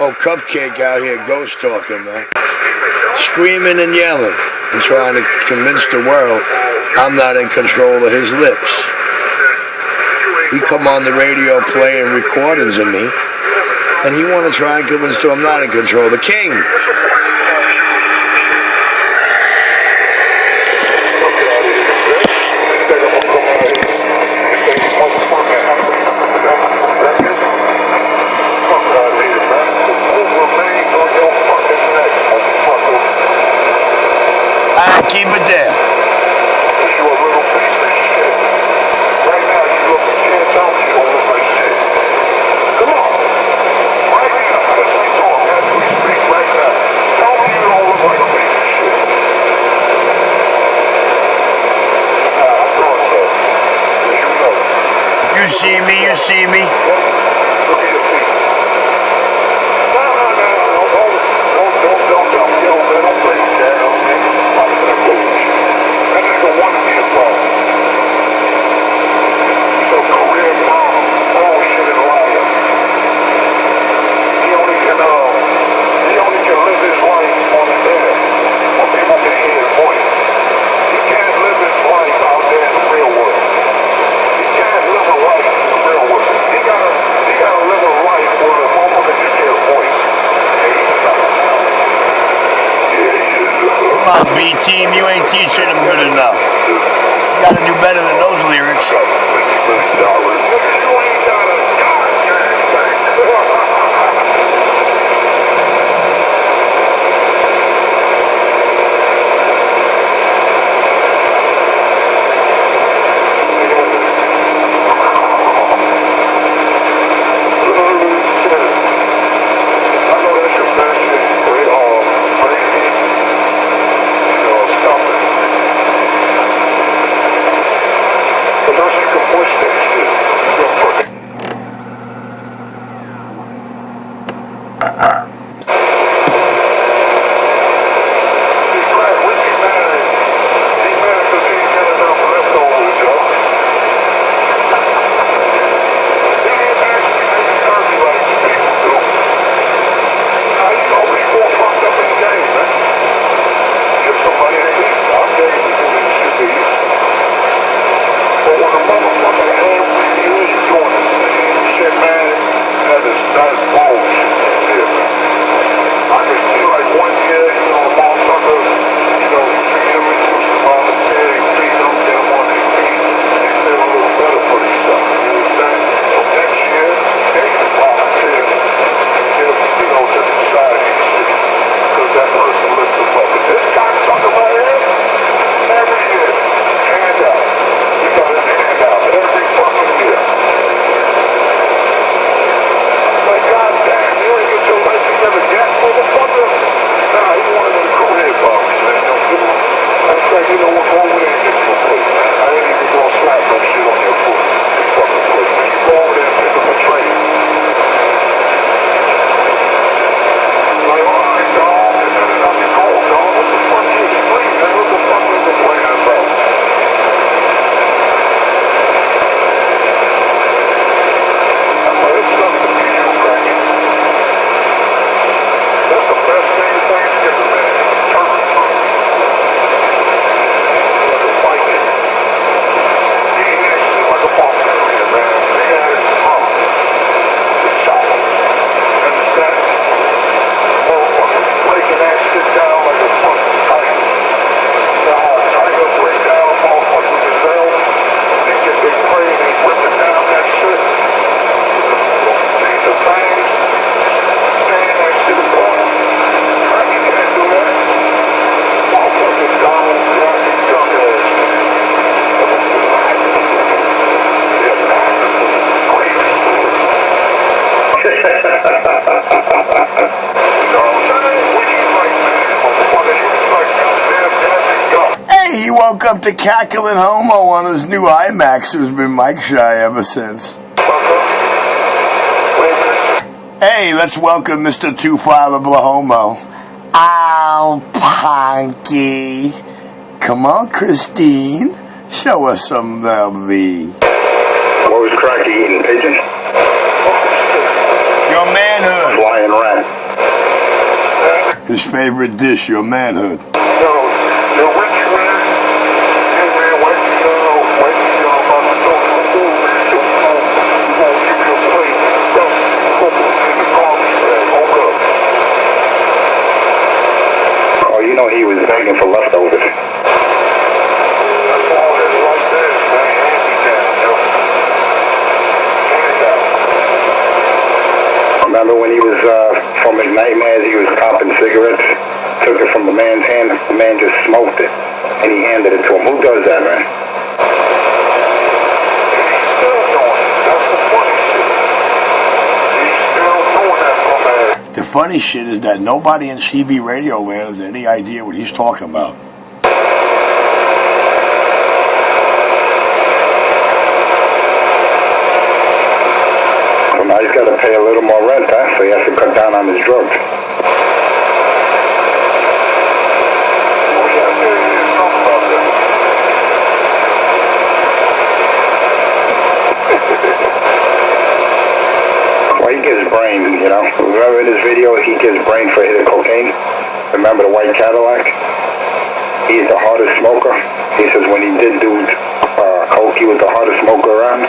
Oh, Cupcake out here ghost talking, man. Screaming and yelling and trying to convince the world I'm not in control of his lips. He come on the radio playing recordings of me, and he want to try and convince you I'm not in control. The king. Keep it there. You see me. Come on, B-Team, you ain't teaching him good enough. You gotta do better than those lyrics. Hey, he woke up to Cackling Homo on his new IMAX, who's been mic shy ever since. Hey, let's welcome Mr. Two-Father Blahomo. Ow, Punky. Come on, Christine. Show us some lovely. What was Cracky eating, pigeon? Your manhood. Flying rat. favorite dish, your manhood? Oh, you know he was begging for leftovers. Remember when he was from his nightmares, he was popping cigarettes, took it from the man's hand, the man just smoked it, and he handed it to him. Who does that, man? The funny shit is that nobody in CB radio land has any idea what he's talking about. Now he's got to pay a little more rent, huh? So he has to cut down on his drugs. Well, he gets brain, you know. Remember in his video, he gets brain for hitting cocaine? Remember the white Cadillac? He's the hardest smoker. He says when he did do coke, he was the hardest smoker around.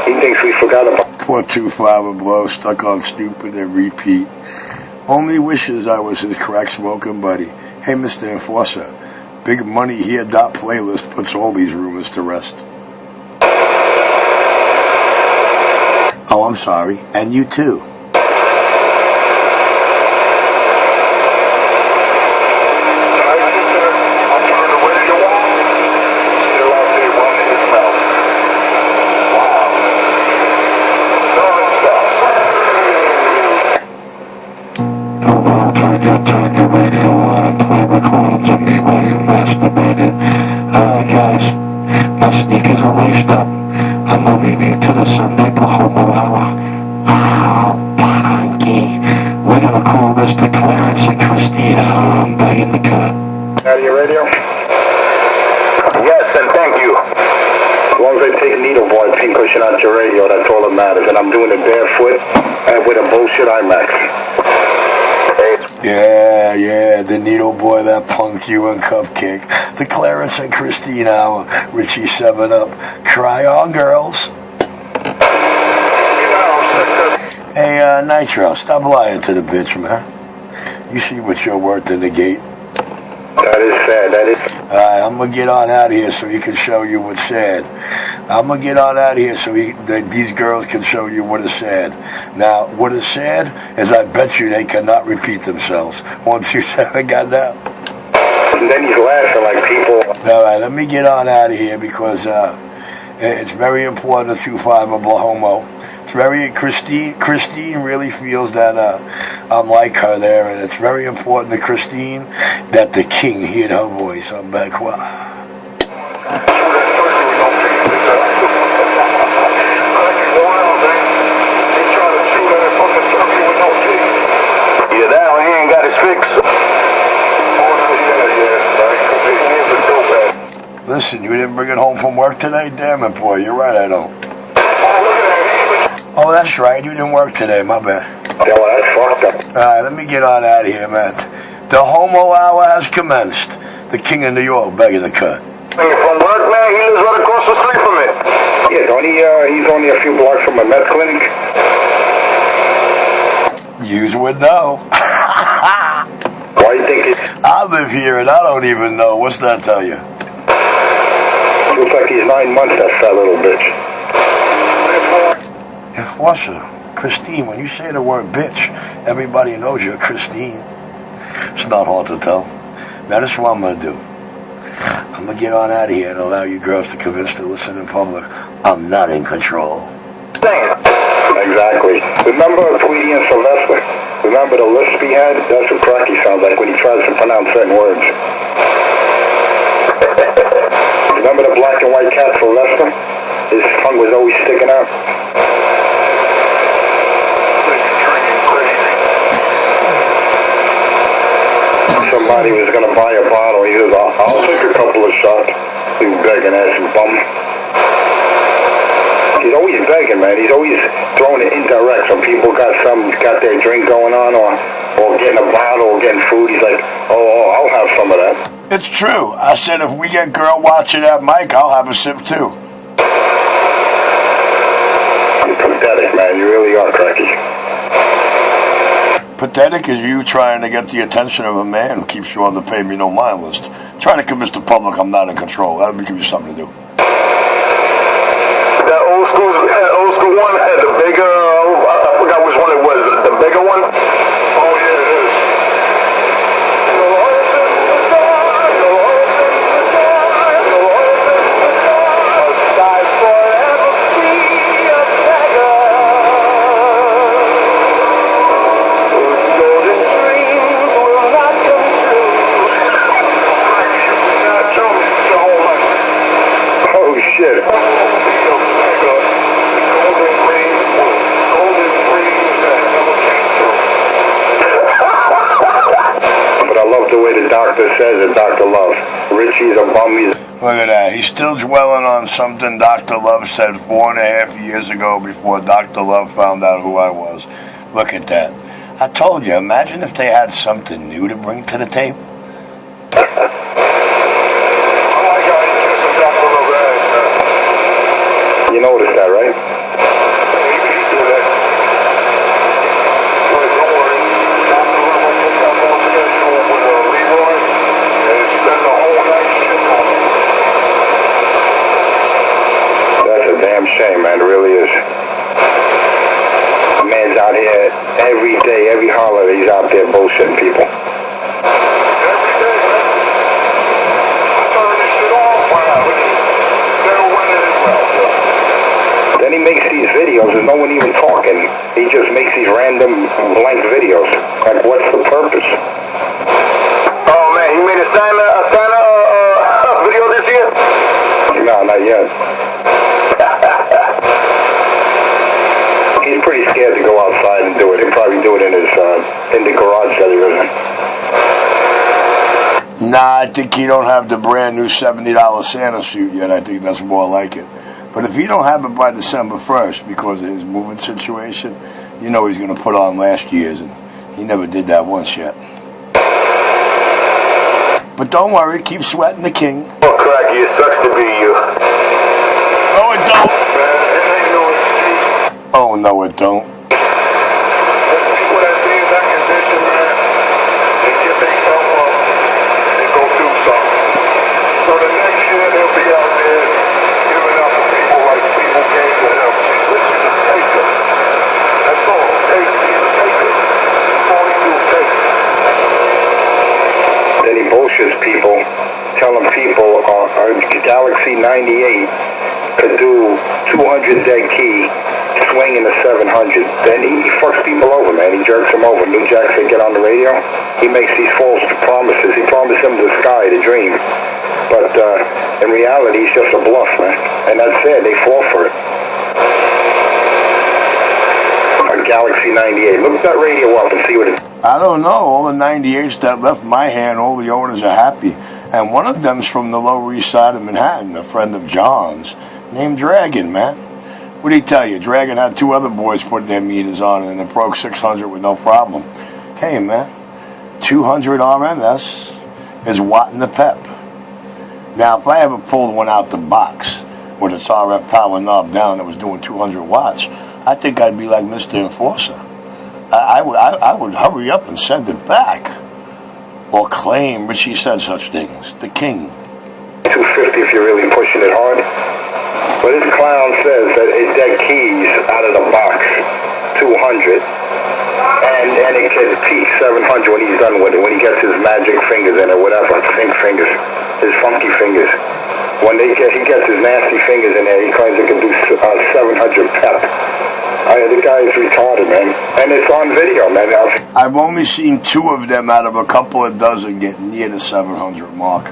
He thinks we forgot about. Poor 2-5 blow, stuck on stupid and repeat. Only wishes I was his crack smoking buddy. Hey, Mr. Enforcer, Big Money Here playlist puts all these rumors to rest. Oh, I'm sorry, and you too. Out your radio, that's all that matters. And I'm doing it barefoot and with a bullshit IMAX. Yeah, the Needle Boy, that punk you and Cupcake, the Clarence and Christine Hour, Richie 7-Up, cry on, girls. Hey, Nitro, stop lying to the bitch, man. You see what you're worth in the gate. That is sad, that is. Alright, I'm gonna get on out of here so he can show you what's sad. I'm gonna get on out of here so these girls can show you what is sad. Now, what is sad is I bet you they cannot repeat themselves. 1, 2, 7, got that? And then he's laughing like people. Alright, let me get on out of here because it's very important to 2-5 of homo. It's very Christine really feels that I'm like her there, and it's very important to Christine that the king hear her voice. I'm back. Wow. Either that or he ain't got his fix. Listen, you didn't bring it home from work today? Damn it, boy. You're right, I don't. Oh, that's right. You didn't work today. My bad. Yeah, well, that's fucked up. Alright, let me get on out of here, man. The Homo Hour has commenced. The King of New York begging to cut. From work, man, he lives right across the street from it. Yeah, he's only a few blocks from a med clinic. Yous would know. Why do you think it? I live here and I don't even know. What's that tell you? Looks like he's 9 months, that fat little bitch. Enforcer, Christine, when you say the word bitch, everybody knows you're Christine. It's not hard to tell. Now, this is what I'm going to do. I'm going to get on out of here and allow you girls to convince to listen in public. I'm not in control. Exactly. Remember Tweety and Sylvester? Remember the lisp he had? That's what Cracky sounds like when he tries to pronounce certain words. Remember the black and white cat Sylvester? His tongue was always sticking out. Somebody was going to buy a bottle. He says, I'll take a couple of shots. He was begging ass and bum. He's always begging, man. He's always throwing it indirect. So when people got their drink going on, or getting a bottle, or getting food, he's like, oh, I'll have some of that. It's true. I said if we get girl watching that mic, I'll have a sip too. You're pathetic, man. You really are, Cracky. Pathetic is you trying to get the attention of a man who keeps you on the pay me no mind list. Trying to convince the public I'm not in control. That would give you something to do. That old school one had the bigger, I forgot which one it was, the bigger one? Oh, yeah, it is. Oh, shit. I love the way the doctor says it, Dr. Love. Richie's a bum. Look at that. He's still dwelling on something Dr. Love said 4.5 years ago before Dr. Love found out who I was. Look at that. I told you, imagine if they had something new to bring to the table. You noticed that, right? Shame, man, it really is. A man's out here every day, every holiday, he's out there bullshitting people. Every day, man. I'm turning this shit off. Then he makes these videos and no one even talking. He just makes these random blank videos. Like, what's the purpose? Oh, man, he made a Santa video this year? No, not yet. He's pretty scared to go outside and do it. He'll probably do it in his in the garage that he lives in. Nah, I think he don't have the brand new $70 Santa suit yet. I think that's more like it. But if he don't have it by December 1st because of his moving situation, you know he's going to put on last year's, and he never did that once yet. But don't worry, keep sweating the king. Oh, Cracky, it sucks to be you. No, it don't. Oh, no, it don't. People that be in that condition, man, they get themselves up and go do something. So the next year they'll be out there giving up to people like people came to him. Listen to take it. That's all. Take it. That's all he do, take it. Then he bullshits people, telling people Galaxy 98 could do 200 dead key, swinging the 700. Then he fucks people over, man. He jerks them over. New Jack said, get on the radio. He makes these false promises. He promised him the sky, the dream. But in reality, he's just a bluff, man. And that's it. They fall for it. A Galaxy 98. Look that radio up and see what it is. I don't know. All the 98s that left my hand, all the owners are happy. And one of them's from the Lower East Side of Manhattan, a friend of John's, named Dragon, man. What did he tell you? Dragon had two other boys put their meters on and it broke 600 with no problem. Hey, man, 200 RMS is watting the pep. Now, if I ever pulled one out the box with its RF power knob down that was doing 200 watts, I think I'd be like Mr. Enforcer. I would hurry up and send it back. Or claim Richie said such things. The king. 250 if you're really pushing it hard. But this clown says that it dead keys out of the box 200. And it can peak 700 when he's done with it. When he gets his magic fingers in it, whatever, pink fingers, his funky fingers. When he gets his nasty fingers in there, he claims it can do 700 pep. The guy is retarded, man. And it's on video, man. I've only seen two of them out of a couple of dozen get near the 700 mark.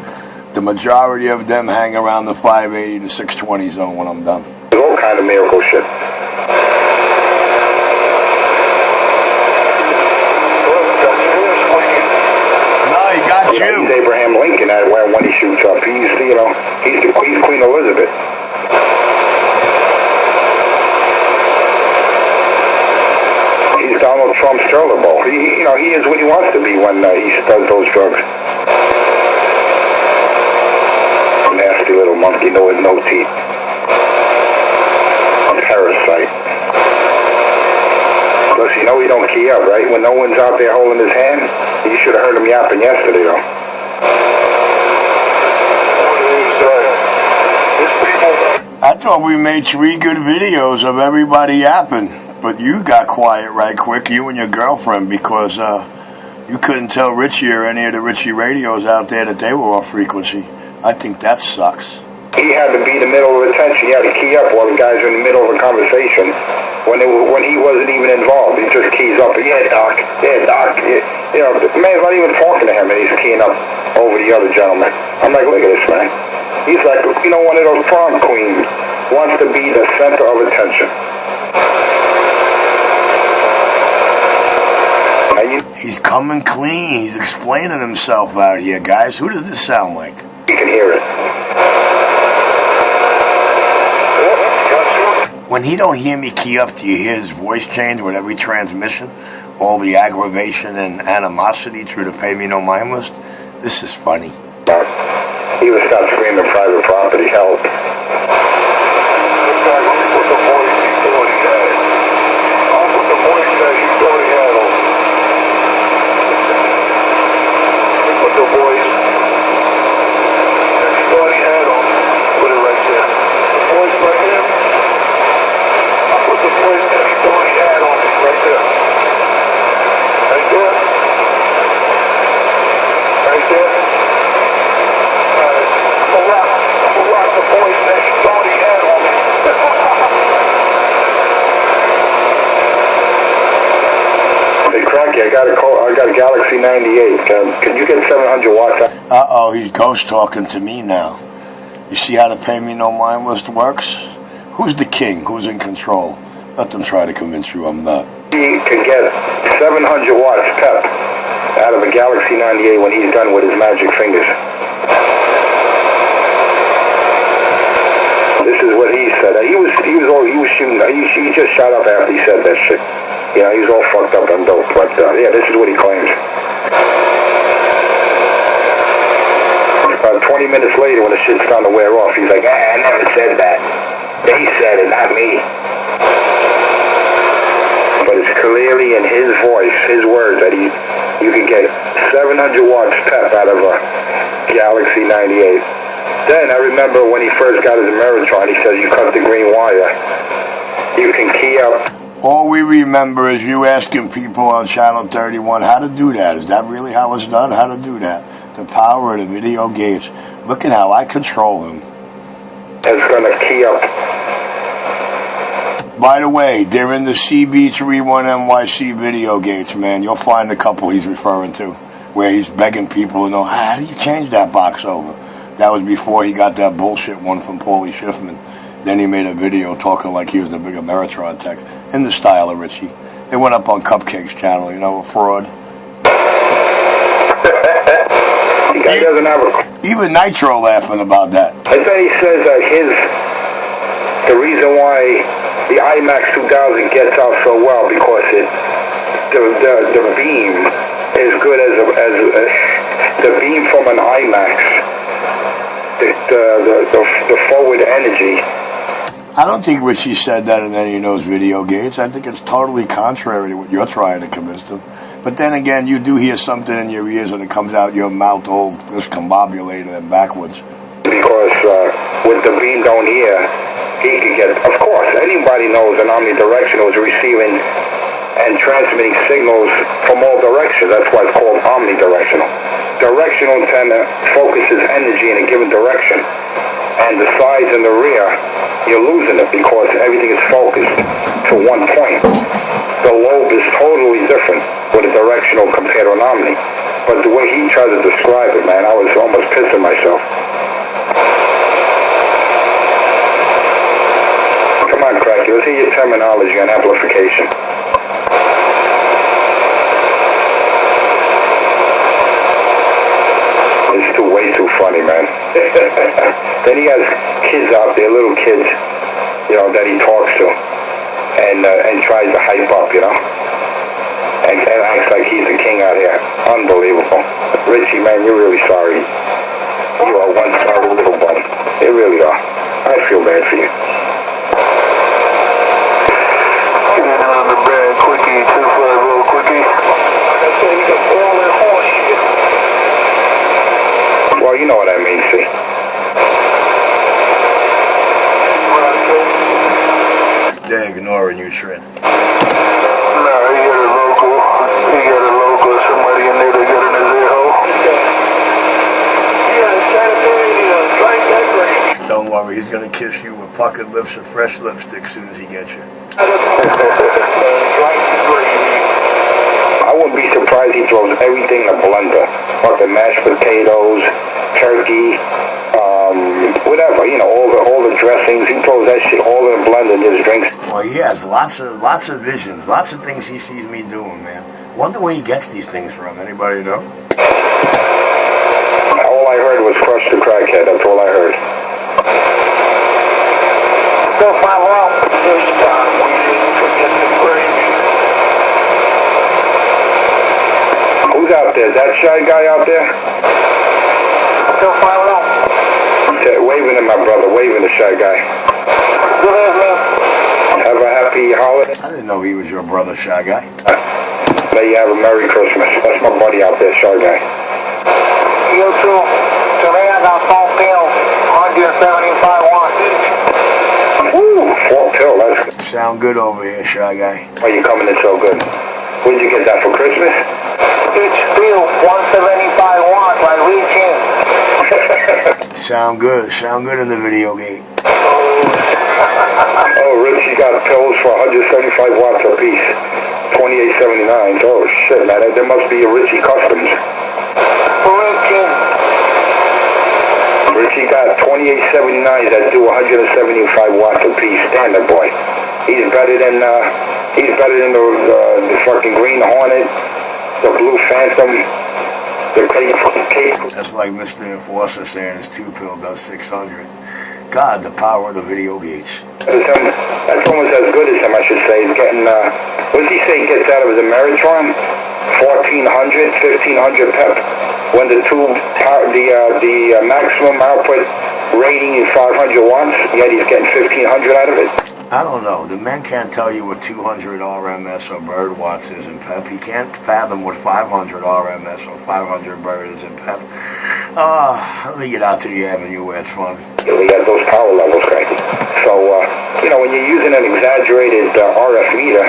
The majority of them hang around the 580 to 620 zone when I'm done. There's all kind of miracle shit. No, he got you. He's Abraham Lincoln when he shoots up. He's the Queen Elizabeth. Donald Trump's Turbo. He is what he wants to be when he does those drugs. Nasty little monkey, with no teeth. A parasite. Plus, he don't key up, right? When no one's out there holding his hand, you should have heard him yapping yesterday, though. I thought we made 3 good videos of everybody yapping, but you got quiet right quick, you and your girlfriend, because you couldn't tell Richie or any of the Richie radios out there that they were off frequency. I think that sucks. He had to be the middle of attention. He had to key up while the guys are in the middle of a conversation. When he wasn't even involved, he just keys up. Yeah, Doc. Yeah, Doc. Yeah. The man's not even talking to him, and he's keying up over the other gentleman. I'm like, look at this, man. He's like, one of those prom queens. Wants to be the center of attention. He's coming clean. He's explaining himself out here, guys. Who does this sound like? You can hear it. When he don't hear me key up, do you hear his voice change with every transmission? All the aggravation and animosity through the Pay Me No Mind list? This is funny. He would start screaming private property, help. I got a Galaxy 98. Can you get 700 watts? Uh-oh, he's ghost talking to me now. You see how the Pay Me No Mind list works? Who's the king? Who's in control? Let them try to convince you I'm not. He can get 700 watts pep out of a Galaxy 98 when he's done with his magic fingers. This is what he said. He was shooting. He just shot up after he said that shit. He was all fucked up on dope, but yeah, this is what he claims. About 20 minutes later, when the shit's starting to wear off, he's like, I never said that. They said it, not me. But it's clearly in his voice, his words, that you can get 700 watts pep out of a Galaxy 98. Then I remember when he first got his Ameritron, he says you cut the green wire. You can key up. All we remember is you asking people on Channel 31 how to do that. Is that really how it's done? How to do that? The power of the video gates. Look at how I control him. It's going to key up. By the way, they're in the CB31NYC video gates, man. You'll find a couple he's referring to where he's begging people to know, how do you change that box over? That was before he got that bullshit one from Paulie Schiffman. Then he made a video talking like he was the big Ameritron tech, in the style of Richie. It went up on Cupcake's channel, a fraud. He doesn't have a... Even Nitro laughing about that. I bet he says that the reason why the IMAX 2000 gets out so well, because the beam is good as the beam from an IMAX, the forward energy. I don't think Richie said that in any of those video games. I think it's totally contrary to what you're trying to convince them. But then again, you do hear something in your ears when it comes out your mouth all discombobulated and backwards. Because with the beam down here, he can get... Of course, anybody knows an omnidirectional is receiving and transmitting signals from all directions. That's why it's called omnidirectional. Directional antenna focuses energy in a given direction. And the sides and the rear, you're losing it because everything is focused to one point. The lobe is totally different with a directional compared to an omni. But the way he tried to describe it, man, I was almost pissing myself. Come on, Cracky, let's hear your terminology on amplification. It's way too funny, man. Then he has kids out there, little kids, that he talks to and tries to hype up, acts like he's the king out here. Unbelievable. Richie, man, you're really sorry. You are one sorry little bum. You really are. I feel bad for you. Get on the bed, quickie, 2-5-0, quickie. I say you can fall in horse shit. Well, you know what I mean, see. They're ignoring you, Trent. No, he got a local. He got a local. Somebody in there that got in his ear hole. Yeah, strike that green. Don't worry, he's gonna kiss you with puckered lips and fresh lipstick as soon as he gets you. Strike the green. I wouldn't be surprised he throws everything in a blender. Fucking mashed potatoes, turkey, whatever, you know, all the dressings. He throws that shit all in a blender and just drinks. Well, he has lots of visions, lots of things he sees me doing, man. Wonder where he gets these things from. Anybody know? All I heard was crush the crackhead. That's all I heard. Go follow up. This time we need to get the green. Who's out there? Is that shy guy out there? Go follow up. Waving at my brother, waving the shy guy. Go ahead, man. Have a happy holiday. I didn't know he was your brother, Shy Guy. May you have a Merry Christmas. That's my buddy out there, shy guy. You too. Today I got 4 pills, 175 watts. Woo, 4 pill. That's good. Sound good over here, Shy Guy. Why you coming in so good? Where'd you get that for Christmas? Each pill, 175 watts, like reaching. Sound good in the video game. Oh, Richie got pills for 175 watts a piece. 28.79. Oh shit, man, there must be a Richie Customs. Richie got 28.79 that do 175 watts a piece. Damn that boy. He's better than the fucking Green Hornet, the Blue Phantom, the Cape. That's like Mr. Enforcer saying his 2-pill does 600. God, the power of the video gates. That's almost as good as him, I should say. He's getting, what does he say he gets out of his Ameritron? 1,400, 1,500 pep. When the maximum output rating is 500 watts, yet he's getting 1,500 out of it. I don't know. The man can't tell you what 200 RMS or bird watts is in pep. He can't fathom what 500 RMS or 500 bird is in pep. Let me get out to the avenue where it's fun. Yeah, we got those power levels cranky. So, you know, when you're using an exaggerated RF meter,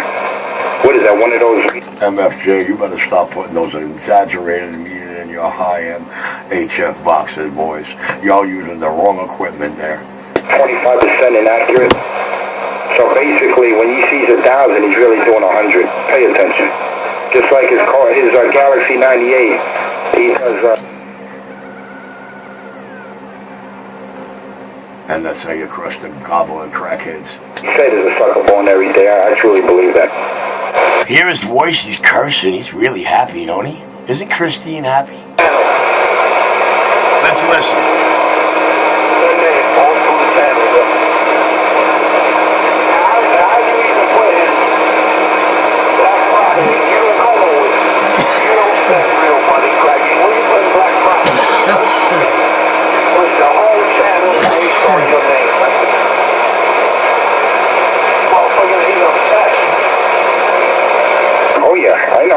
what is that, one of those? MFJ, you better stop putting those exaggerated meters in your high-end HF boxes, boys. Y'all using the wrong equipment there. 25% inaccurate. So basically, when he sees 1,000, he's really doing 100. Pay attention. Just like his car, his Galaxy 98, he does. And that's how you crush the gobbling crackheads. He said there's a sucker born every day. I truly believe that. Hear his voice, he's cursing. He's really happy, don't he? Isn't Christine happy? Let's listen.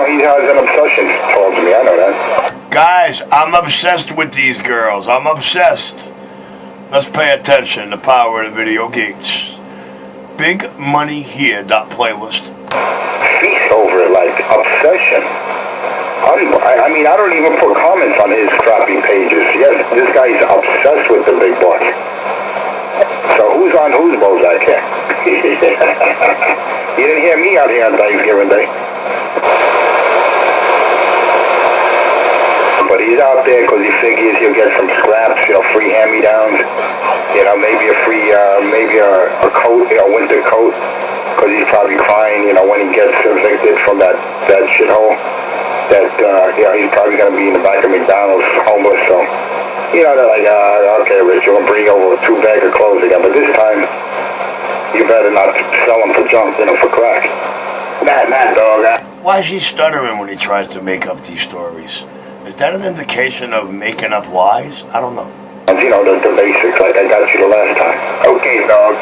He has an obsession towards me, I know that. Guys, I'm obsessed with these girls. I'm obsessed. Let's pay attention. The power of the video gates. Big Money Here. Playlist. Feast over it like obsession. I mean, I don't even put comments on his crappy pages. Yes, this guy's obsessed with the big boss. So who's on whose Bozak here? You didn't hear me out here on Thanksgiving Day. But he's out there because he figures he'll get some scraps, you know, free hand-me-downs, you know, maybe a free, maybe a coat, you know, winter coat, because he's probably crying, you know, when he gets evicted from that shithole, that, you know, he's probably going to be in the back of McDonald's homeless, so, you know, they're like, okay, Rich, we're going to bring over 2 bags of clothes again, but this time, you better not sell them for junk, you know, for crack. Nah, dog. Why is he stuttering when he tries to make up these stories? Is that an indication of making up lies? I don't know. You know, the basics, like I got you the last time. Okay, dog.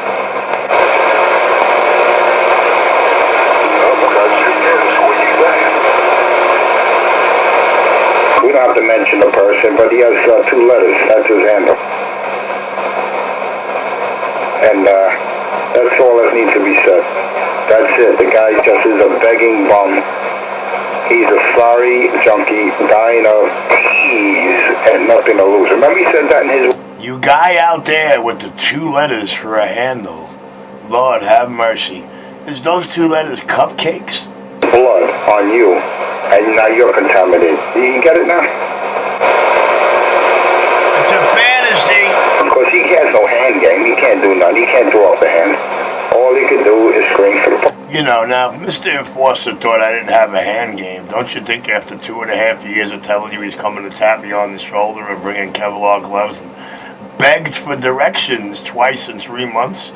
We don't have to mention the person, but he has 2 letters. That's his handle. And that's all that needs to be said. That's it. The guy just is a begging bum. He's a sorry junkie, dying of peas and nothing to lose. Remember he said that in his... You guy out there with the 2 letters for a handle, Lord have mercy. Is those 2 letters cupcakes? Blood on you, and now you're contaminated. You get it now? It's a fantasy. Because he has no hand game. He can't do nothing. He can't throw up the hand. All he can do is scream for the... You know, now, if Mr. Enforcer thought I didn't have a hand game, don't you think after 2.5 years of telling you he's coming to tap me on the shoulder and bringing Kevlar gloves and begged for directions twice in 3 months,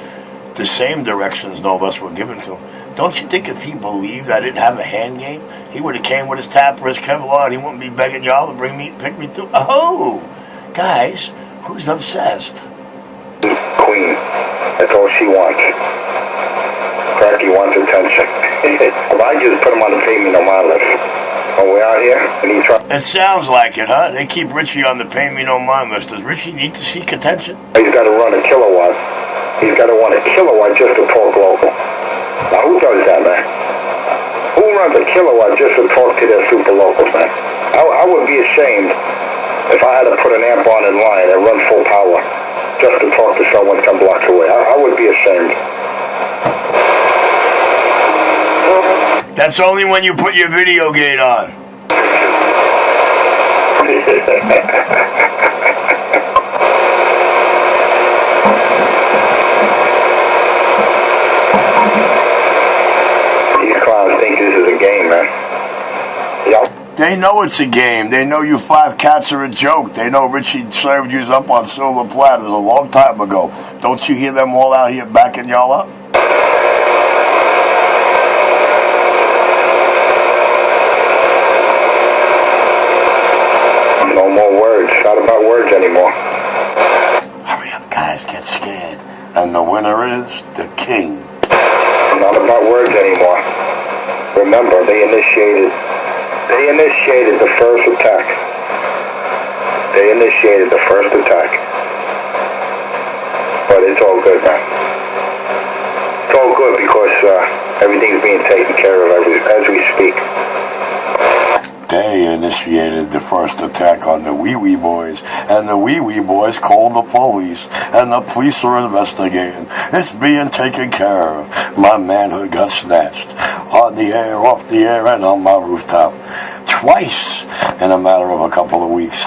the same directions, no less, were given to him. Don't you think if he believed I didn't have a hand game, he would have came with his tapper, his Kevlar, and he wouldn't be begging y'all to pick me through? Oh, guys, who's obsessed? Queen. That's all she wants. Cracky wants attention. If I just put him on the pay me no mind list, when we're out here, and he's trying... It sounds like it, huh? They keep Richie on the pay me no mind list. Does Richie need to seek attention? He's got to run a kilowatt. He's got to run a kilowatt just to talk local. Now, who does that, man? Who runs a kilowatt just to talk to their super locals, man? I would be ashamed if I had to put an amp on in line and run full power just to talk to someone 10 blocks away. I would be ashamed. That's only when you put your video gate on. These clowns think this is a game, man. Yep. They know it's a game. They know you 5 cats are a joke. They know Richie served you up on silver platters a long time ago. Don't you hear them all out here backing y'all up? No more words. Not about words anymore. Hurry up, guys. Get scared. And the winner is the king. Not about words anymore. Remember, they initiated the first attack. They initiated the first attack. But it's all good, man. It's all good because everything's being taken care of as we speak. They initiated the first attack on the Wee Wee Boys, and the Wee Wee Boys called the police, and the police are investigating. It's being taken care of. My manhood got snatched. On the air, off the air, and on my rooftop. Twice in a matter of a couple of weeks.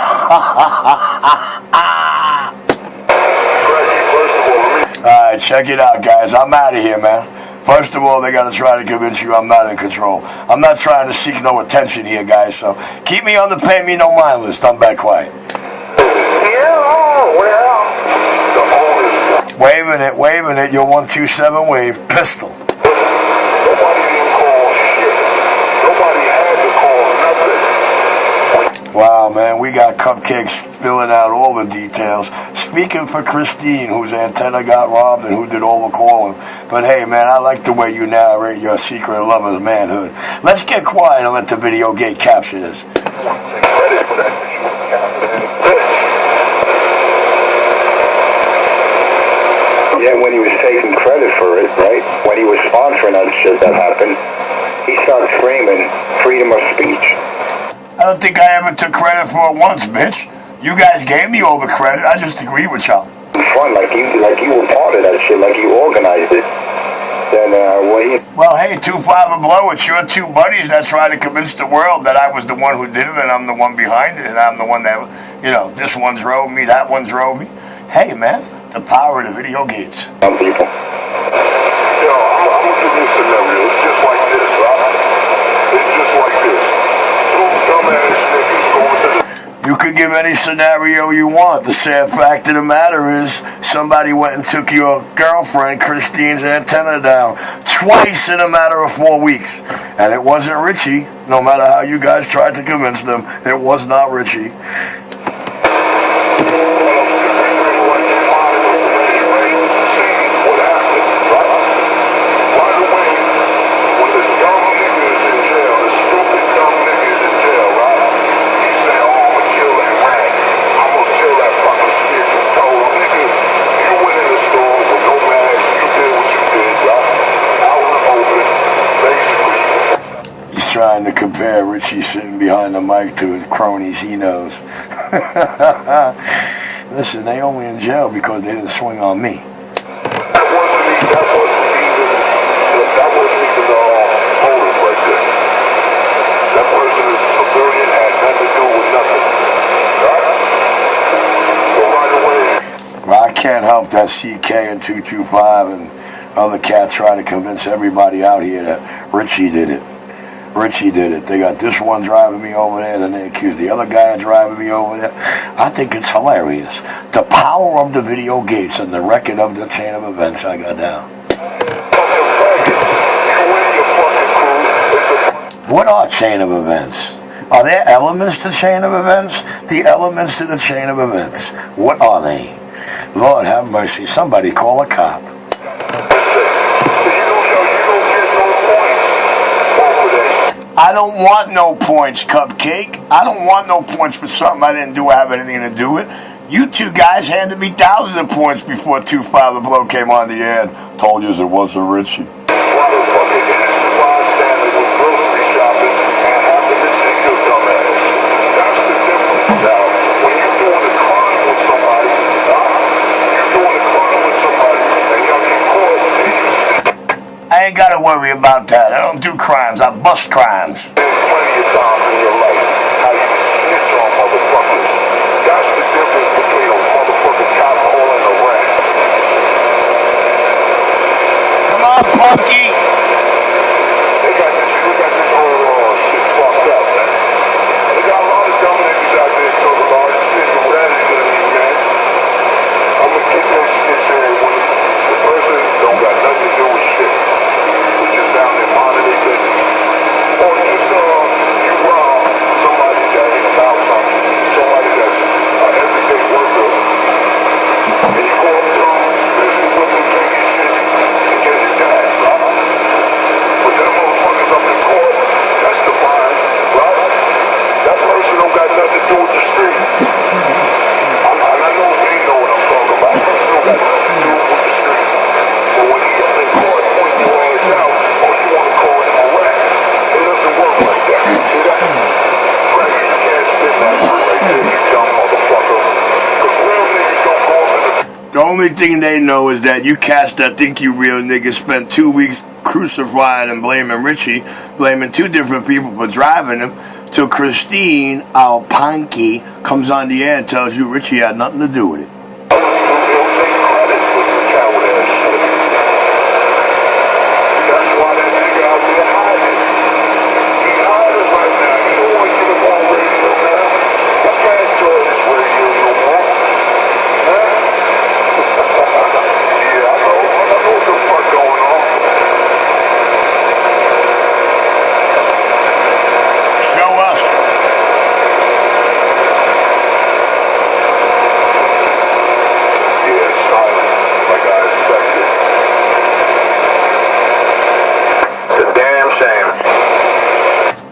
Alright, check it out, guys. I'm out of here, man. First of all, they got to try to convince you I'm not in control. I'm not trying to seek no attention here, guys, so keep me on the pay me no mind list. I'm back quiet. Waving it, your 127 wave, pistol. Wow, man, we got cupcakes filling out all the details. Speaking for Christine, whose antenna got robbed and who did all the calling. But hey, man, I like the way you narrate your secret lover's manhood. Let's get quiet and let the video gate capture this. Yeah, when he was taking credit for it, right? When he was sponsoring that shit that happened, he started screaming, freedom of speech. I don't think I ever took credit for it once, bitch. You guys gave me all the credit. I just agree with y'all. Fun, like you were part of that shit, like you organized it. Then Well, hey, 2-5 and blow. It's your 2 buddies that try to convince the world that I was the one who did it, and I'm the one behind it, and I'm the one that, this one drove me, that one drove me. Hey, man, the power of the video gates. Some people. I'm gonna give you a scenario. It's just like this, right? It's just like this. You could give any scenario you want. The sad fact of the matter is somebody went and took your girlfriend, Christine's antenna down twice in a matter of 4 weeks. And it wasn't Richie, no matter how you guys tried to convince them. It was not Richie. Trying to compare Richie sitting behind the mic to his cronies he knows. Listen, they only in jail because they didn't swing on me. That wasn't even motive right there. That person is a billion, had nothing to do with nothing. Right? So right away. Well, I can't help that CK and 225 and other cats try to convince everybody out here that Richie did it. Richie did it. They got this one driving me over there, then they accuse the other guy of driving me over there. I think it's hilarious. The power of the video gates and the record of the chain of events I got down. What are chain of events? Are there elements to chain of events? The elements to the chain of events. What are they? Lord have mercy. Somebody call a cop. I don't want no points, Cupcake. I don't want no points for something I didn't do or have anything to do with. You two guys handed me thousands of points before 2-5 Blow came on the air. Told you it wasn't Richie. I ain't got to worry about that. I don't do crimes. I bust crimes. There's plenty of times in your life how you snitch on motherfuckers. That's the difference between a motherfucking cop calling a rat. Come on, Punky. They got this whole shit fucked up, man. They got a lot of dumb niggas out there talking about shit, but that is gonna be, man. I'm gonna get that shit there when the person don't got nothing to do with shit. Down in Monterey, or just you rob somebody that ain't about something, somebody that's an everyday worker, and you go up to them, listen with them, take your shit, and get his gas, right? But them motherfuckers up in court testifying, right? That person don't got nothing to do with the street. And I know we know what I'm talking about. He don't got nothing to do with the street. But when he's up in court, point your ass out. The only thing they know is that you cats that think you real niggas spent 2 weeks crucifying and blaming Richie, blaming two different people for driving him, till Christine Alpanki comes on the air and tells you Richie had nothing to do with it.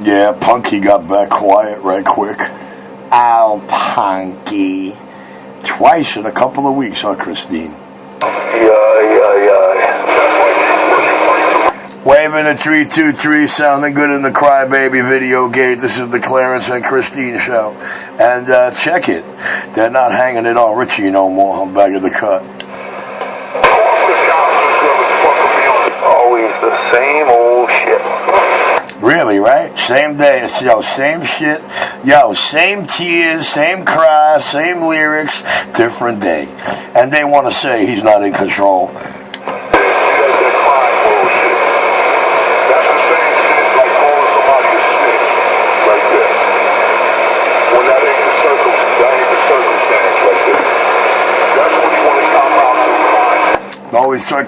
Yeah, Punky got back quiet right quick. Ow, Punky. Twice in a couple of weeks, huh, Christine? Waving a 323, sounding good in the Crybaby video gate. This is the Clarence and Christine show. And check it. They're not hanging it on Richie no more. I'm back in the cut. Always the same old shit. Really, right? Same day. Yo, same shit. Yo, same tears, same cries, same lyrics, different day. And they want to say he's not in control. Always